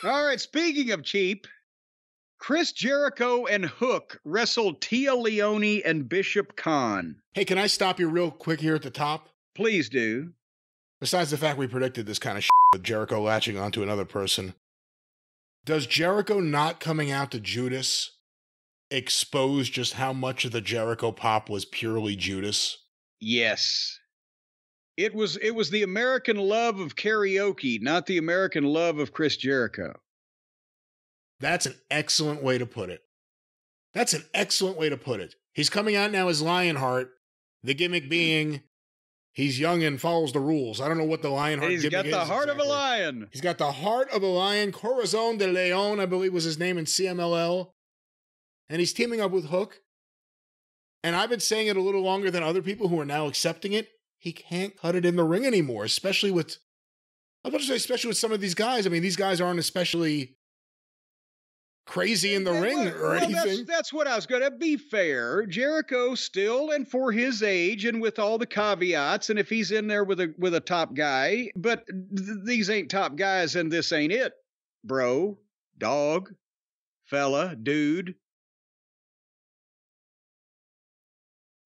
All right, speaking of cheap, Chris Jericho and Hook wrestled Tia Leone and Bishop Khan. Hey, can I stop you real quick here at the top? Please do. Besides the fact we predicted this kind of shit with Jericho latching onto another person, does Jericho not coming out to Judas expose just how much of the Jericho pop was purely Judas? Yes. It was the American love of karaoke, not the American love of Chris Jericho. That's an excellent way to put it. That's an excellent way to put it. He's coming out now as Lionheart, the gimmick being he's young and follows the rules. I don't know what the Lionheart gimmick is. He's got the heart exactly. of a lion. He's got the heart of a lion. Corazon de Leon, I believe was his name in CMLL. And he's teaming up with Hook. And I've been saying it a little longer than other people who are now accepting it. He can't cut it in the ring anymore, especially with some of these guys. I mean, these guys aren't especially crazy in the ring or anything. That's what I was going to be fair. Jericho still, and for his age and with all the caveats, and if he's in there with a top guy, but these ain't top guys and this ain't it, bro, dog, fella, dude.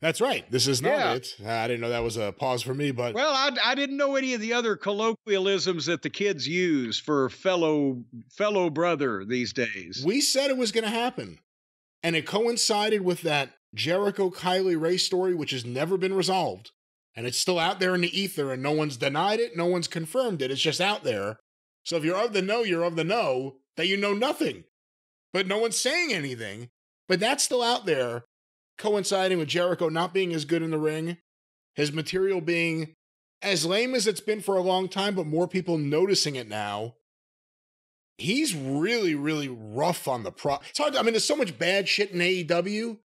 That's right. This is not it. I didn't know that was a pause for me, but... Well, I didn't know any of the other colloquialisms that the kids use for fellow brother these days. We said it was going to happen. And it coincided with that Jericho-Kylie Ray story, which has never been resolved. And it's still out there in the ether, and no one's denied it, no one's confirmed it. It's just out there. So if you're of the know, you're of the know, that you know nothing. But no one's saying anything. But that's still out there. Coinciding with Jericho not being as good in the ring, his material being as lame as it's been for a long time, but more people noticing it now. He's really, really rough on the It's hard. I mean, there's so much bad shit in AEW,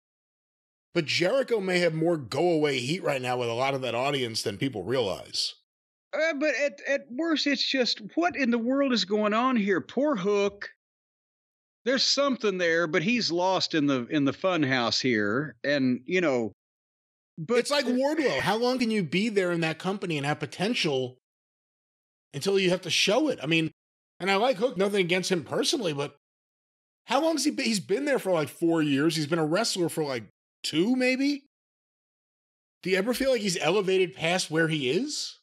but Jericho may have more go-away heat right now with a lot of that audience than people realize. But at worst, it's just, what in the world is going on here? Poor Hook. There's something there, but he's lost in the fun house here. And, you know, but it's like Wardlow. How long can you be there in that company and have potential until you have to show it? I mean, and I like Hook, nothing against him personally, but how long has he been? He's been there for like 4 years. He's been a wrestler for like 2, maybe. Do you ever feel like he's elevated past where he is?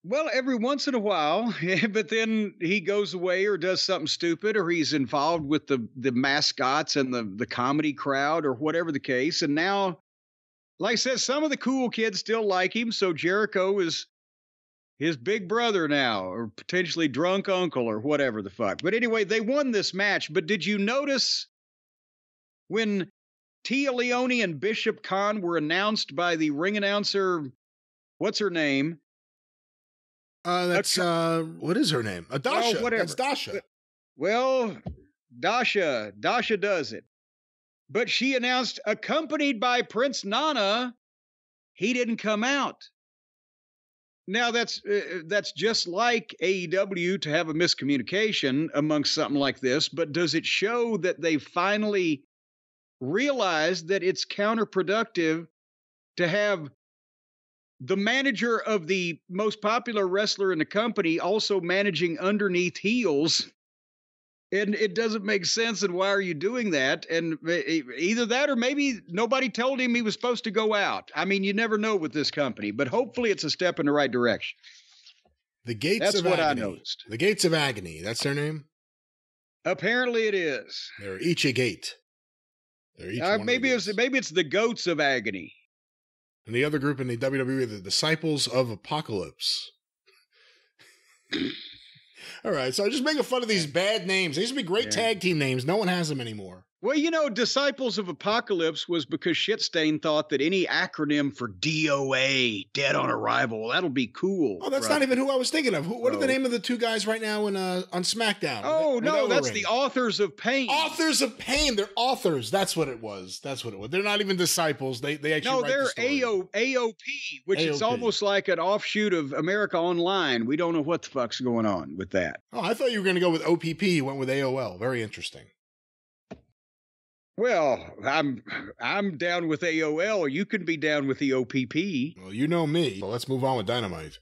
Well, every once in a while, but then he goes away or does something stupid, or he's involved with the mascots and the comedy crowd or whatever the case. And now, like I said, some of the cool kids still like him, so Jericho is his big brother now, or potentially drunk uncle or whatever the fuck. But anyway, they won this match. But did you notice when Tia Leone and Bishop Khan were announced by the ring announcer, what's her name? That's, what is her name? Dasha. Oh, whatever. That's Dasha. Well, Dasha does it. But she announced, accompanied by Prince Nana, he didn't come out. Now, that's just like AEW to have a miscommunication amongst something like this, but does it show that they finally realized that it's counterproductive to have the manager of the most popular wrestler in the company also managing underneath heels? And it doesn't make sense. And why are you doing that? And either that or maybe nobody told him he was supposed to go out. I mean, you never know with this company, but hopefully it's a step in the right direction. The Gates That's of what Agony. I noticed. The Gates of Agony. That's their name? Apparently it is. They're each a gate. They're each maybe it's the Goats of Agony. And the other group in the WWE are the Disciples of Apocalypse. All right, so I'm just making fun of these bad names. They used to be great tag team names. No one has them anymore. Well, you know, Disciples of Apocalypse was because Shitstain thought that any acronym for DOA, Dead on Arrival, that'll be cool. Oh, that's not even who I was thinking of. What are the name of the two guys right now on SmackDown? Oh, no, that's the Authors of Pain. Authors of Pain. They're authors. That's what it was. They're not even disciples. They actually No, write they're the story. AOP, which is almost like an offshoot of America Online. We don't know what the fuck's going on with that. Oh, I thought you were going to go with OPP. You went with AOL. Very interesting. Well, I'm down with AOL. You can be down with the OPP. Well, you know me. So let's move on with Dynamite.